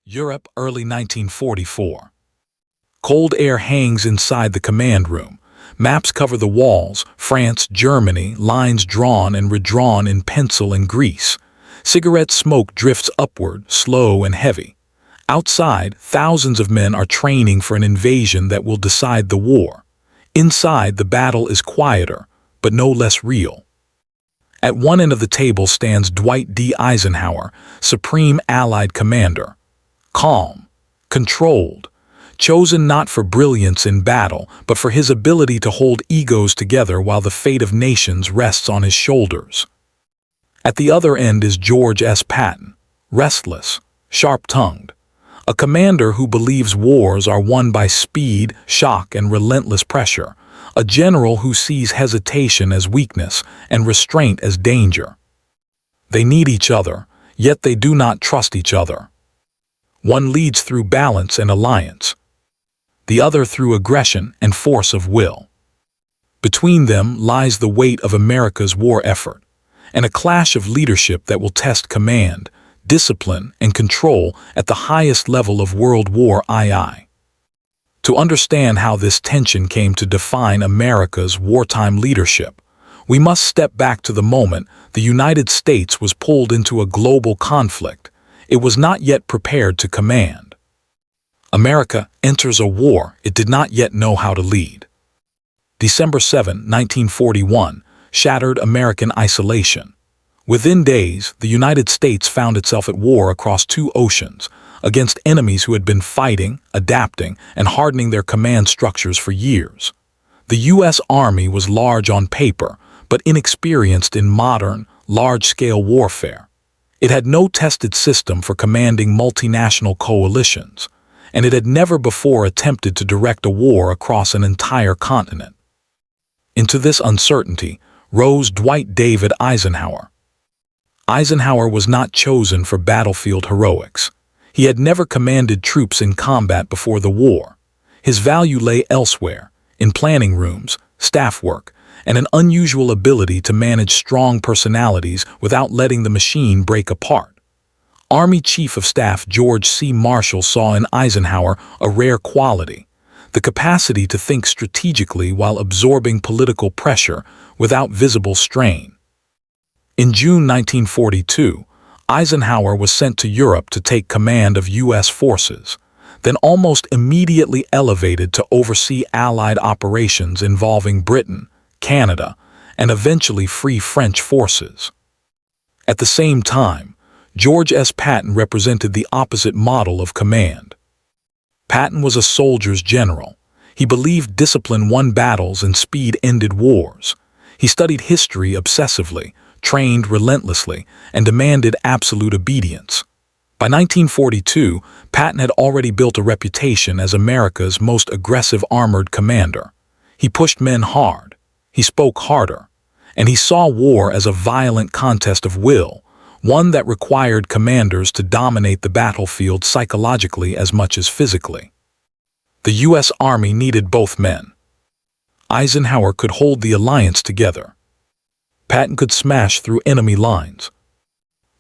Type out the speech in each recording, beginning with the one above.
Europe, early 1944. Cold air hangs inside the command room. Maps cover the walls, France, Germany, lines drawn and redrawn in pencil and grease. Cigarette smoke drifts upward, slow and heavy. Outside, thousands of men are training for an invasion that will decide the war. Inside, the battle is quieter, but no less real. At one end of the table stands Dwight D. Eisenhower, Supreme Allied Commander. Calm, controlled, chosen not for brilliance in battle, but for his ability to hold egos together while the fate of nations rests on his shoulders. At the other end is George S. Patton, restless, sharp-tongued, a commander who believes wars are won by speed, shock, and relentless pressure, a general who sees hesitation as weakness and restraint as danger. They need each other, yet they do not trust each other. One leads through balance and alliance, the other through aggression and force of will. Between them lies the weight of America's war effort, and a clash of leadership that will test command, discipline, and control at the highest level of World War II. To understand how this tension came to define America's wartime leadership, we must step back to the moment the United States was pulled into a global conflict it was not yet prepared to command. America enters a war it did not yet know how to lead. December 7, 1941, shattered American isolation. Within days, the United States found itself at war across two oceans, against enemies who had been fighting, adapting, and hardening their command structures for years. The U.S. Army was large on paper, but inexperienced in modern, large-scale warfare. It had no tested system for commanding multinational coalitions, and it had never before attempted to direct a war across an entire continent. Into this uncertainty rose Dwight David Eisenhower. Eisenhower was not chosen for battlefield heroics. He had never commanded troops in combat before the war. His value lay elsewhere, in planning rooms, staff work, and an unusual ability to manage strong personalities without letting the machine break apart. Army Chief of Staff George C. Marshall saw in Eisenhower a rare quality, the capacity to think strategically while absorbing political pressure without visible strain. In June 1942, Eisenhower was sent to Europe to take command of U.S. forces, then almost immediately elevated to oversee Allied operations involving Britain, Canada, and eventually Free French forces. At the same time, George S. Patton represented the opposite model of command. Patton was a soldier's general. He believed discipline won battles and speed ended wars. He studied history obsessively, trained relentlessly, and demanded absolute obedience. By 1942, Patton had already built a reputation as America's most aggressive armored commander. He pushed men hard, he spoke harder, and he saw war as a violent contest of will, one that required commanders to dominate the battlefield psychologically as much as physically. The U.S. Army needed both men. Eisenhower could hold the alliance together. Patton could smash through enemy lines.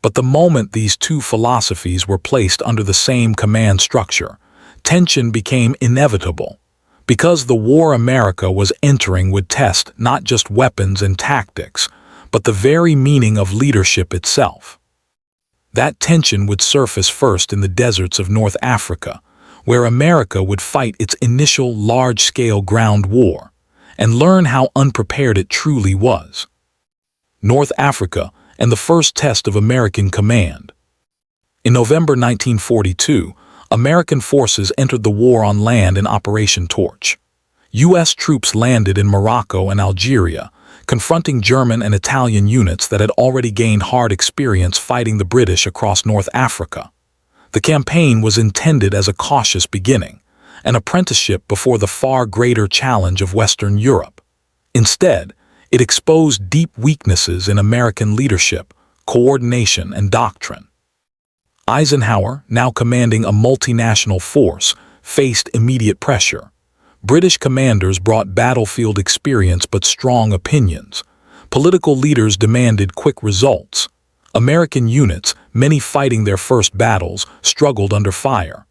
But the moment these two philosophies were placed under the same command structure, tension became inevitable, because the war America was entering would test not just weapons and tactics, but the very meaning of leadership itself. That tension would surface first in the deserts of North Africa, where America would fight its initial large-scale ground war, and learn how unprepared it truly was. North Africa and the first test of American command. In November 1942, American forces entered the war on land in Operation Torch. U.S. troops landed in Morocco and Algeria, confronting German and Italian units that had already gained hard experience fighting the British across North Africa. The campaign was intended as a cautious beginning, an apprenticeship before the far greater challenge of Western Europe. Instead, it exposed deep weaknesses in American leadership, coordination, and doctrine. Eisenhower, now commanding a multinational force, faced immediate pressure. British commanders brought battlefield experience but strong opinions. Political leaders demanded quick results. American units, many fighting their first battles, struggled under fire.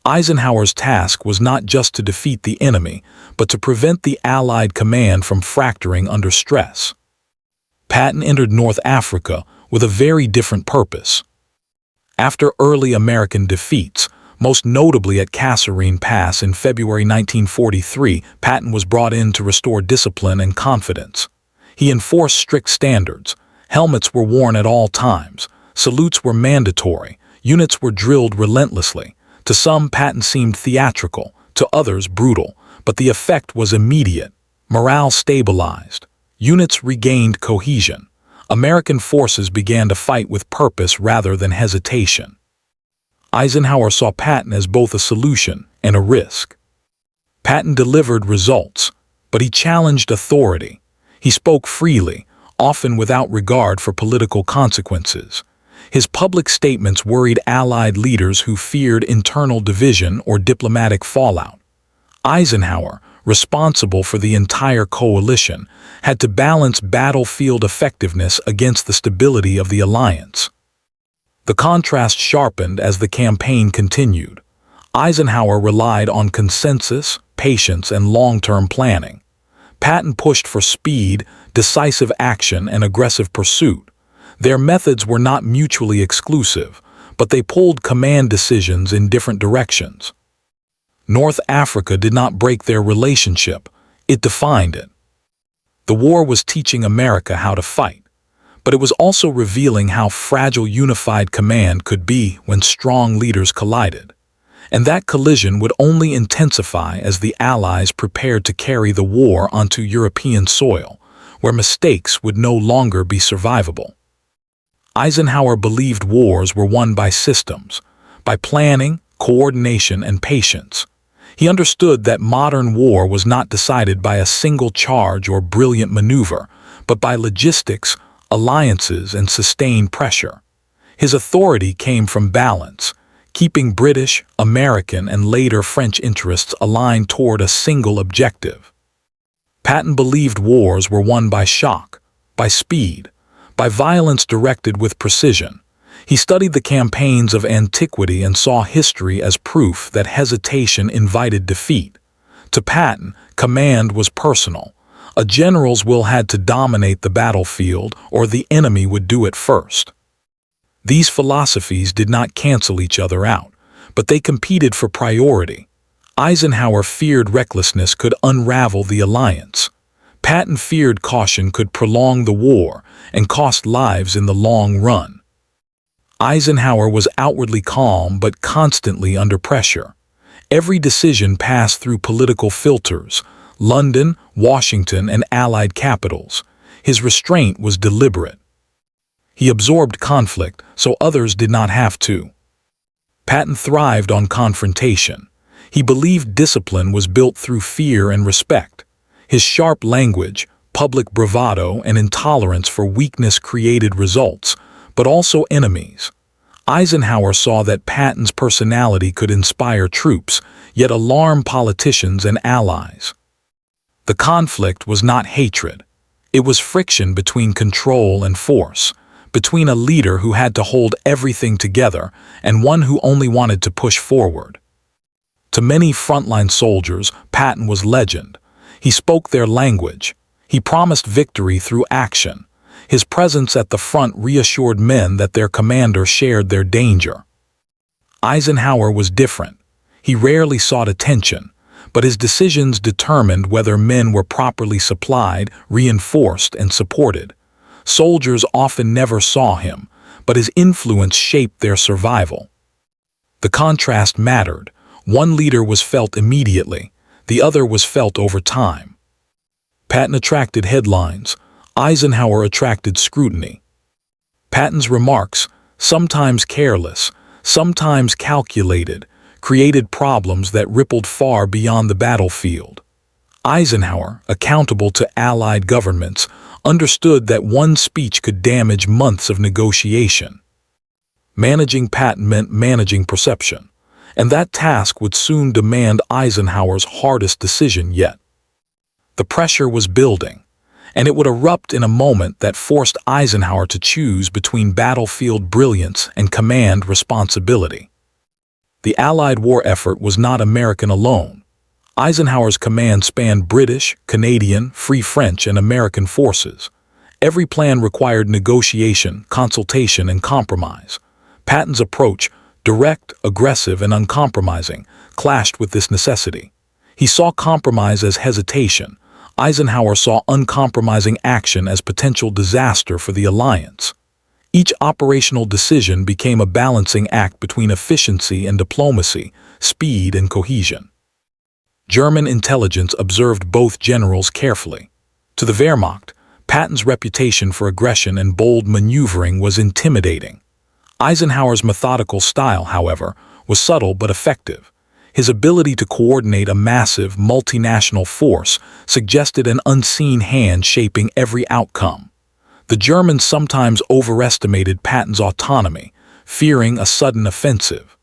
Eisenhower's task was not just to defeat the enemy, but to prevent the Allied command from fracturing under stress. Patton entered North Africa with a very different purpose. After early American defeats, most notably at Kasserine Pass in February 1943, Patton was brought in to restore discipline and confidence. He enforced strict standards. Helmets were worn at all times. Salutes were mandatory. Units were drilled relentlessly. To some, Patton seemed theatrical, to others brutal, but the effect was immediate. Morale stabilized. Units regained cohesion. American forces began to fight with purpose rather than hesitation. Eisenhower saw Patton as both a solution and a risk. Patton delivered results, but he challenged authority. He spoke freely, often without regard for political consequences. His public statements worried Allied leaders who feared internal division or diplomatic fallout. Eisenhower, responsible for the entire coalition, had to balance battlefield effectiveness against the stability of the alliance. The contrast sharpened as the campaign continued. Eisenhower relied on consensus, patience, and long-term planning. Patton pushed for speed, decisive action, and aggressive pursuit. Their methods were not mutually exclusive, but they pulled command decisions in different directions. North Africa did not break their relationship, it defined it. The war was teaching America how to fight, but it was also revealing how fragile unified command could be when strong leaders collided. And that collision would only intensify as the Allies prepared to carry the war onto European soil, where mistakes would no longer be survivable. Eisenhower believed wars were won by systems, by planning, coordination, and patience. He understood that modern war was not decided by a single charge or brilliant maneuver, but by logistics, alliances, and sustained pressure. His authority came from balance, keeping British, American, and later French interests aligned toward a single objective. Patton believed wars were won by shock, by speed, by violence directed with precision. He studied the campaigns of antiquity and saw history as proof that hesitation invited defeat. To Patton, command was personal. A general's will had to dominate the battlefield, or the enemy would do it first. These philosophies did not cancel each other out, but they competed for priority. Eisenhower feared recklessness could unravel the alliance. Patton feared caution could prolong the war and cost lives in the long run. Eisenhower was outwardly calm but constantly under pressure. Every decision passed through political filters, London, Washington, and Allied capitals. His restraint was deliberate. He absorbed conflict so others did not have to. Patton thrived on confrontation. He believed discipline was built through fear and respect. His sharp language, public bravado, and intolerance for weakness created results, but also enemies. Eisenhower saw that Patton's personality could inspire troops, yet alarm politicians and allies. The conflict was not hatred. It was friction between control and force, between a leader who had to hold everything together and one who only wanted to push forward. To many frontline soldiers, Patton was legend. He spoke their language. He promised victory through action. His presence at the front reassured men that their commander shared their danger. Eisenhower was different. He rarely sought attention, but his decisions determined whether men were properly supplied, reinforced, and supported. Soldiers often never saw him, but his influence shaped their survival. The contrast mattered. One leader was felt immediately, the other was felt over time. Patton attracted headlines. Eisenhower attracted scrutiny. Patton's remarks, sometimes careless, sometimes calculated, created problems that rippled far beyond the battlefield. Eisenhower, accountable to Allied governments, understood that one speech could damage months of negotiation. Managing Patton meant managing perception, and that task would soon demand Eisenhower's hardest decision yet. The pressure was building. and it would erupt in a moment that forced Eisenhower to choose between battlefield brilliance and command responsibility. The Allied war effort was not American alone. Eisenhower's command spanned British, Canadian, Free French, and American forces. Every plan required negotiation, consultation, and compromise. Patton's approach, direct, aggressive, and uncompromising, clashed with this necessity. He saw compromise as hesitation. Eisenhower saw uncompromising action as potential disaster for the alliance. Each operational decision became a balancing act between efficiency and diplomacy, speed and cohesion. German intelligence observed both generals carefully. To the Wehrmacht, Patton's reputation for aggression and bold maneuvering was intimidating. Eisenhower's methodical style, however, was subtle but effective. His ability to coordinate a massive, multinational force suggested an unseen hand shaping every outcome. The Germans sometimes overestimated Patton's autonomy, fearing a sudden offensive.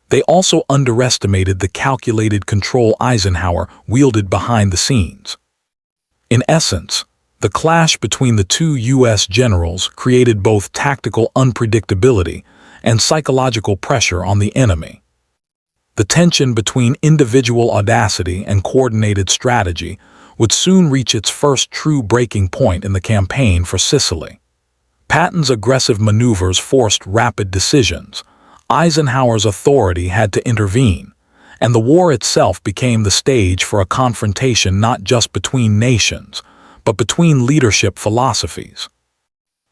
They also underestimated the calculated control Eisenhower wielded behind the scenes. In essence, the clash between the two U.S. generals created both tactical unpredictability and psychological pressure on the enemy. The tension between individual audacity and coordinated strategy would soon reach its first true breaking point in the campaign for Sicily. Patton's aggressive maneuvers forced rapid decisions. Eisenhower's authority had to intervene, and the war itself became the stage for a confrontation not just between nations, but between leadership philosophies.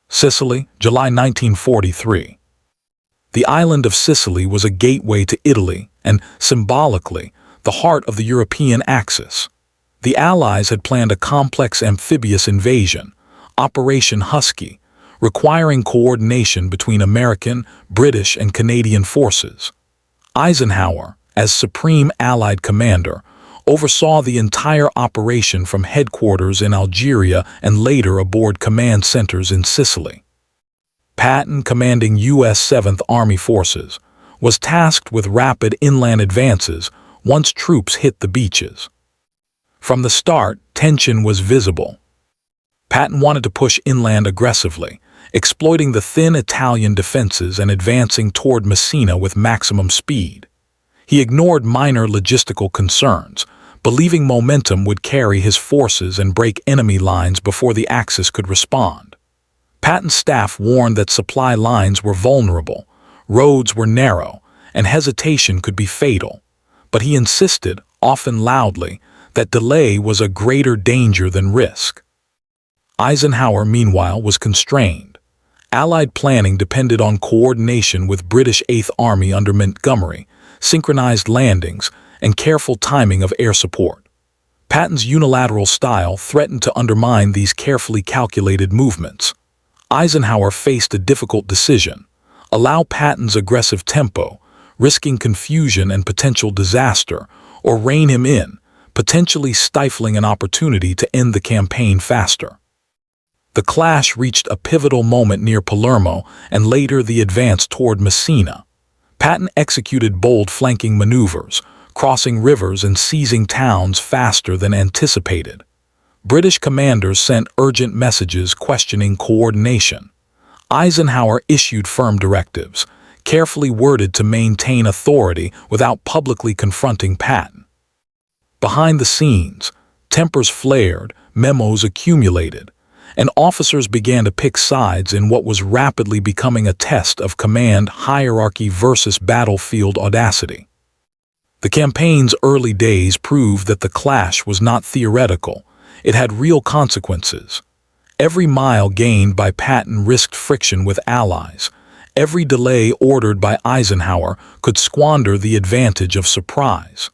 Sicily, July 1943. The island of Sicily was a gateway to Italy and, symbolically, the heart of the European axis. The Allies had planned a complex amphibious invasion, Operation Husky, requiring coordination between American, British, and Canadian forces. Eisenhower, as Supreme Allied Commander, oversaw the entire operation from headquarters in Algeria and later aboard command centers in Sicily. Patton, commanding U.S. 7th Army Forces, was tasked with rapid inland advances once troops hit the beaches. From the start, tension was visible. Patton wanted to push inland aggressively, exploiting the thin Italian defenses and advancing toward Messina with maximum speed. He ignored minor logistical concerns, believing momentum would carry his forces and break enemy lines before the Axis could respond. Patton's staff warned that supply lines were vulnerable, roads were narrow, and hesitation could be fatal. But he insisted, often loudly, that delay was a greater danger than risk. Eisenhower, meanwhile, was constrained. Allied planning depended on coordination with British 8th Army under Montgomery, synchronized landings, and careful timing of air support. Patton's unilateral style threatened to undermine these carefully calculated movements. Eisenhower faced a difficult decision: allow Patton's aggressive tempo, risking confusion and potential disaster, or rein him in, potentially stifling an opportunity to end the campaign faster. The clash reached a pivotal moment near Palermo and later the advance toward Messina. Patton executed bold flanking maneuvers, crossing rivers and seizing towns faster than anticipated. British commanders sent urgent messages questioning coordination. Eisenhower issued firm directives, carefully worded to maintain authority without publicly confronting Patton. Behind the scenes, tempers flared, memos accumulated, and officers began to pick sides in what was rapidly becoming a test of command hierarchy versus battlefield audacity. The campaign's early days proved that the clash was not theoretical. It had real consequences. Every mile gained by Patton risked friction with allies. Every delay ordered by Eisenhower could squander the advantage of surprise.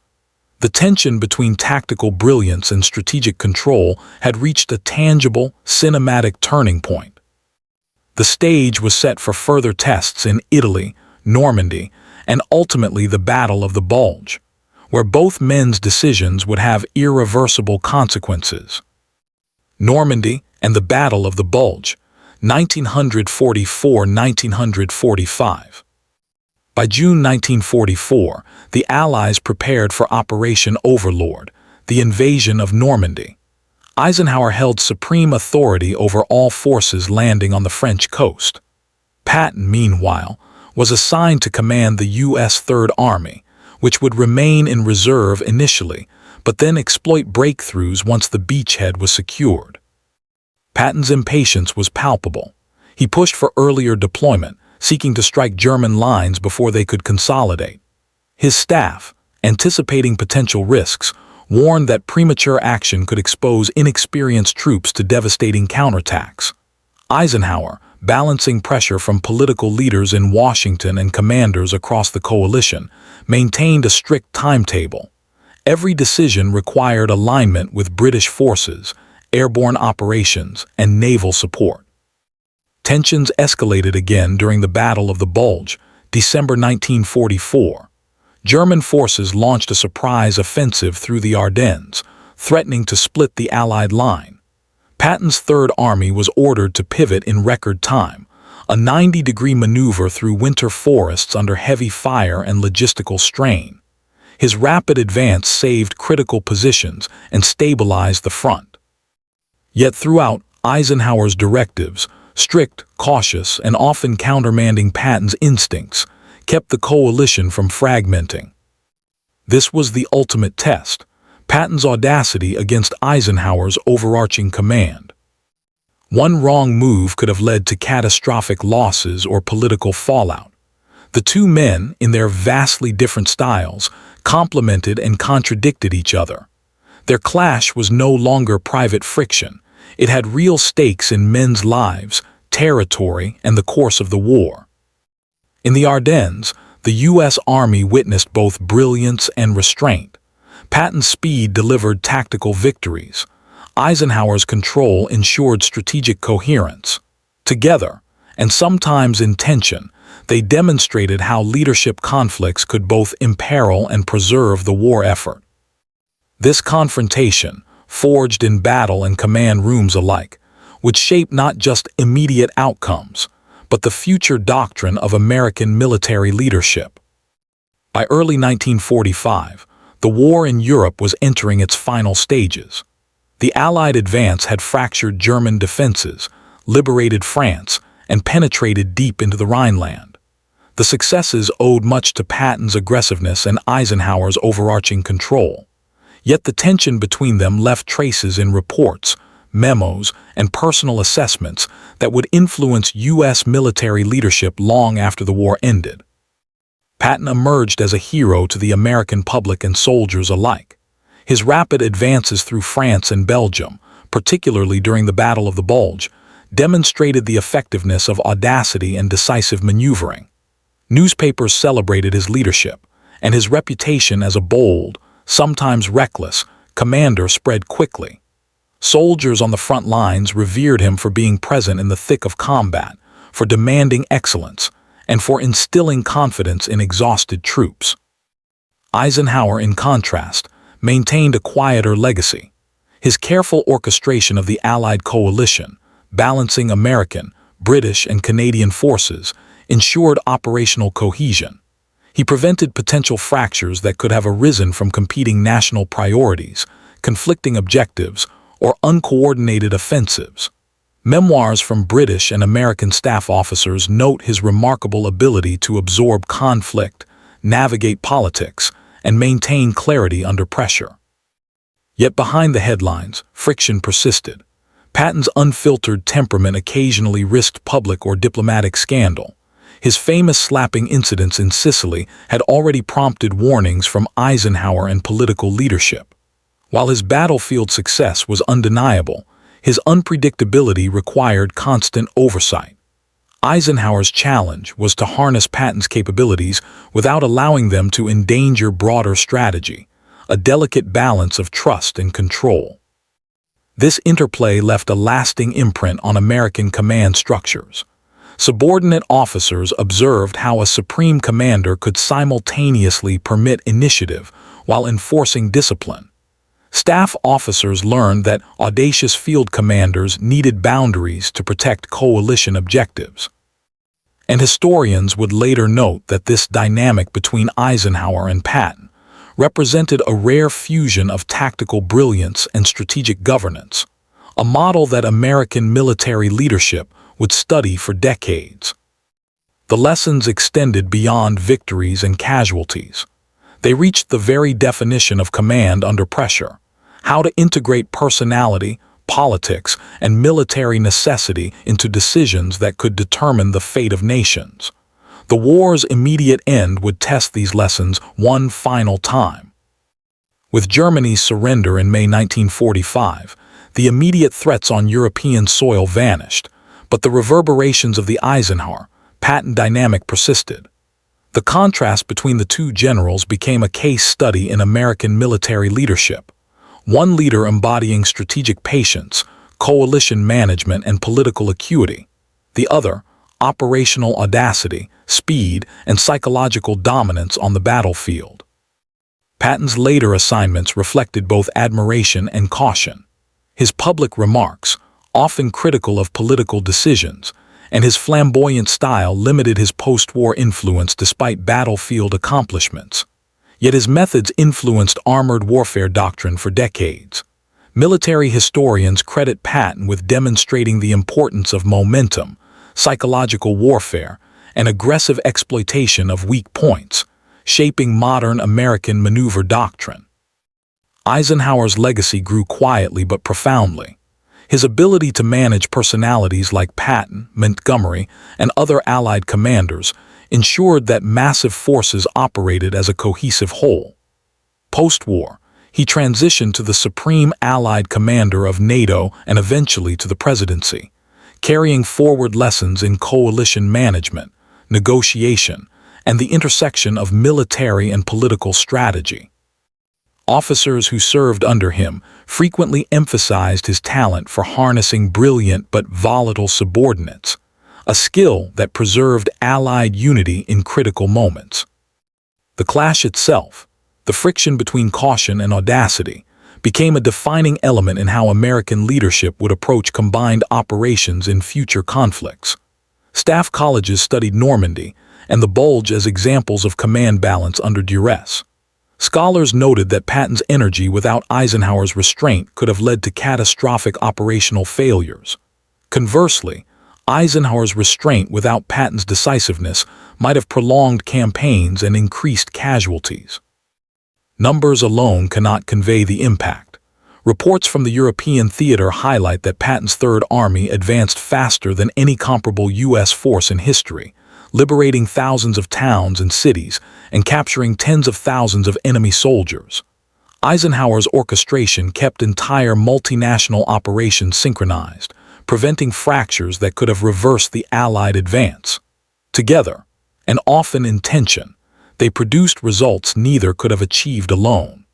The tension between tactical brilliance and strategic control had reached a tangible, cinematic turning point. The stage was set for further tests in Italy, Normandy, and ultimately the Battle of the Bulge, where both men's decisions would have irreversible consequences. Normandy and the Battle of the Bulge, 1944–1945. By June 1944, the Allies prepared for Operation Overlord, the invasion of Normandy. Eisenhower held supreme authority over all forces landing on the French coast. Patton, meanwhile, was assigned to command the U.S. Third Army, which would remain in reserve initially, but then exploit breakthroughs once the beachhead was secured. Patton's impatience was palpable. He pushed for earlier deployment, seeking to strike German lines before they could consolidate. His staff, anticipating potential risks, warned that premature action could expose inexperienced troops to devastating counterattacks. Eisenhower, balancing pressure from political leaders in Washington and commanders across the coalition, maintained a strict timetable. Every decision required alignment with British forces, airborne operations, and naval support. Tensions escalated again during the Battle of the Bulge, December 1944. German forces launched a surprise offensive through the Ardennes, threatening to split the Allied line. Patton's Third Army was ordered to pivot in record time, a 90-degree maneuver through winter forests under heavy fire and logistical strain. His rapid advance saved critical positions and stabilized the front. Yet throughout Eisenhower's directives, strict, cautious, and often countermanding Patton's instincts, kept the coalition from fragmenting. This was the ultimate test, Patton's audacity against Eisenhower's overarching command. One wrong move could have led to catastrophic losses or political fallout. The two men, in their vastly different styles, complemented and contradicted each other. Their clash was no longer private friction. It had real stakes in men's lives, territory, and the course of the war. In the Ardennes, the U.S. Army witnessed both brilliance and restraint. Patton's speed delivered tactical victories. Eisenhower's control ensured strategic coherence. Together, and sometimes in tension, they demonstrated how leadership conflicts could both imperil and preserve the war effort. This confrontation, forged in battle and command rooms alike, would shape not just immediate outcomes, but the future doctrine of American military leadership. By early 1945, the war in Europe was entering its final stages. The Allied advance had fractured German defenses, liberated France, and penetrated deep into the Rhineland. The successes owed much to Patton's aggressiveness and Eisenhower's overarching control. Yet the tension between them left traces in reports, memos, and personal assessments that would influence U.S. military leadership long after the war ended. Patton emerged as a hero to the American public and soldiers alike. His rapid advances through France and Belgium, particularly during the Battle of the Bulge, demonstrated the effectiveness of audacity and decisive maneuvering. Newspapers celebrated his leadership, and his reputation as a bold, sometimes reckless, commander spread quickly. Soldiers on the front lines revered him for being present in the thick of combat, for demanding excellence, and for instilling confidence in exhausted troops. Eisenhower, in contrast, maintained a quieter legacy. His careful orchestration of the Allied coalition, balancing American, British, and Canadian forces, ensured operational cohesion. He prevented potential fractures that could have arisen from competing national priorities, conflicting objectives, or uncoordinated offensives. Memoirs from British and American staff officers note his remarkable ability to absorb conflict, navigate politics, and maintain clarity under pressure. Yet behind the headlines, friction persisted. Patton's unfiltered temperament occasionally risked public or diplomatic scandal. His famous slapping incidents in Sicily had already prompted warnings from Eisenhower and political leadership. While his battlefield success was undeniable, his unpredictability required constant oversight. Eisenhower's challenge was to harness Patton's capabilities without allowing them to endanger broader strategy, a delicate balance of trust and control. This interplay left a lasting imprint on American command structures. Subordinate officers observed how a supreme commander could simultaneously permit initiative while enforcing discipline. Staff officers learned that audacious field commanders needed boundaries to protect coalition objectives. And historians would later note that this dynamic between Eisenhower and Patton represented a rare fusion of tactical brilliance and strategic governance, a model that American military leadership would study for decades. The lessons extended beyond victories and casualties. They reached the very definition of command under pressure, how to integrate personality, politics, and military necessity into decisions that could determine the fate of nations. The war's immediate end would test these lessons one final time. With Germany's surrender in May 1945, the immediate threats on European soil vanished, but the reverberations of the Eisenhower, Patton dynamic persisted. The contrast between the two generals became a case study in American military leadership. One leader embodying strategic patience, coalition management, and political acuity. The other, operational audacity, speed, and psychological dominance on the battlefield. Patton's later assignments reflected both admiration and caution. His public remarks, often critical of political decisions, and his flamboyant style limited his post-war influence despite battlefield accomplishments. Yet his methods influenced armored warfare doctrine for decades. Military historians credit Patton with demonstrating the importance of momentum, psychological warfare, and aggressive exploitation of weak points, shaping modern American maneuver doctrine. Eisenhower's legacy grew quietly but profoundly. His ability to manage personalities like Patton, Montgomery, and other Allied commanders ensured that massive forces operated as a cohesive whole. Post-war, he transitioned to the supreme Allied commander of NATO and eventually to the presidency, carrying forward lessons in coalition management, negotiation, and the intersection of military and political strategy. Officers who served under him frequently emphasized his talent for harnessing brilliant but volatile subordinates, a skill that preserved Allied unity in critical moments. The clash itself, the friction between caution and audacity, became a defining element in how American leadership would approach combined operations in future conflicts. Staff colleges studied Normandy and the Bulge as examples of command balance under duress. Scholars noted that Patton's energy without Eisenhower's restraint could have led to catastrophic operational failures. Conversely, Eisenhower's restraint without Patton's decisiveness might have prolonged campaigns and increased casualties. Numbers alone cannot convey the impact. Reports from the European theater highlight that Patton's Third Army advanced faster than any comparable U.S. force in history, liberating thousands of towns and cities and capturing tens of thousands of enemy soldiers. Eisenhower's orchestration kept entire multinational operations synchronized, preventing fractures that could have reversed the Allied advance. Together, and often in tension, they produced results neither could have achieved alone.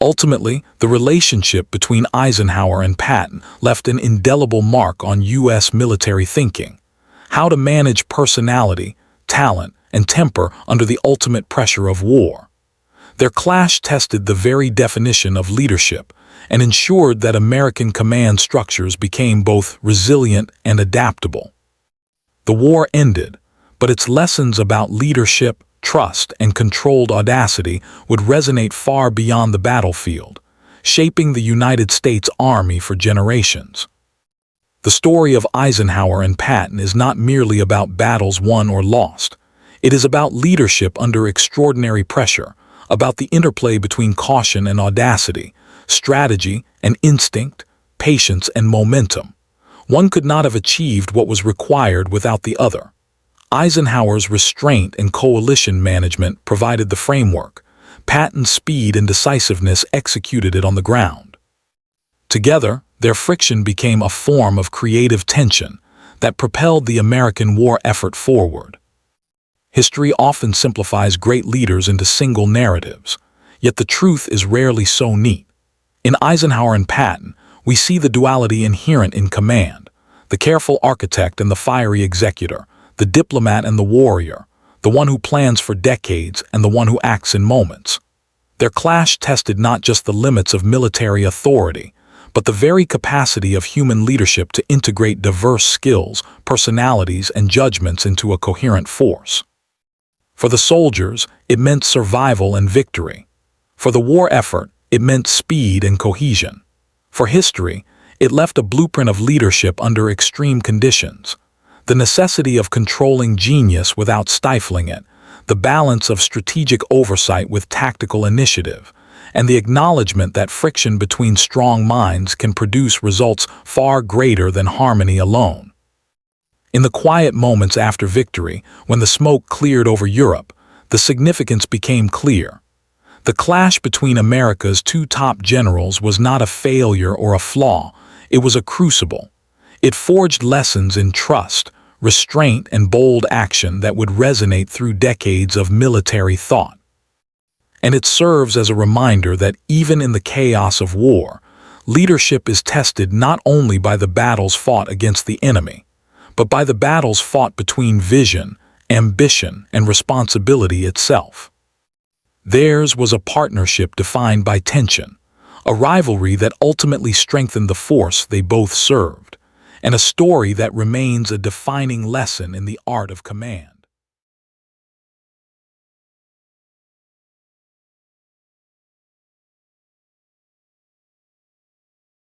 Ultimately, the relationship between Eisenhower and Patton left an indelible mark on U.S. military thinking. How to manage personality, talent, and temper under the ultimate pressure of war. Their clash tested the very definition of leadership and ensured that American command structures became both resilient and adaptable. The war ended, but its lessons about leadership, trust, and controlled audacity would resonate far beyond the battlefield, shaping the United States Army for generations. The story of Eisenhower and Patton is not merely about battles won or lost. It is about leadership under extraordinary pressure, about the interplay between caution and audacity, strategy and instinct, patience and momentum. One could not have achieved what was required without the other. Eisenhower's restraint and coalition management provided the framework. Patton's speed and decisiveness executed it on the ground. Together, their friction became a form of creative tension that propelled the American war effort forward. History often simplifies great leaders into single narratives, yet the truth is rarely so neat. In Eisenhower and Patton, we see the duality inherent in command, the careful architect and the fiery executor, the diplomat and the warrior, the one who plans for decades and the one who acts in moments. Their clash tested not just the limits of military authority, but the very capacity of human leadership to integrate diverse skills, personalities, and judgments into a coherent force. For the soldiers, it meant survival and victory. For the war effort, it meant speed and cohesion. For history, it left a blueprint of leadership under extreme conditions. The necessity of controlling genius without stifling it, the balance of strategic oversight with tactical initiative, and the acknowledgement that friction between strong minds can produce results far greater than harmony alone. In the quiet moments after victory, when the smoke cleared over Europe, the significance became clear. The clash between America's two top generals was not a failure or a flaw, it was a crucible. It forged lessons in trust, restraint, and bold action that would resonate through decades of military thought. And it serves as a reminder that even in the chaos of war, leadership is tested not only by the battles fought against the enemy, but by the battles fought between vision, ambition, and responsibility itself. Theirs was a partnership defined by tension, a rivalry that ultimately strengthened the force they both served, and a story that remains a defining lesson in the art of command.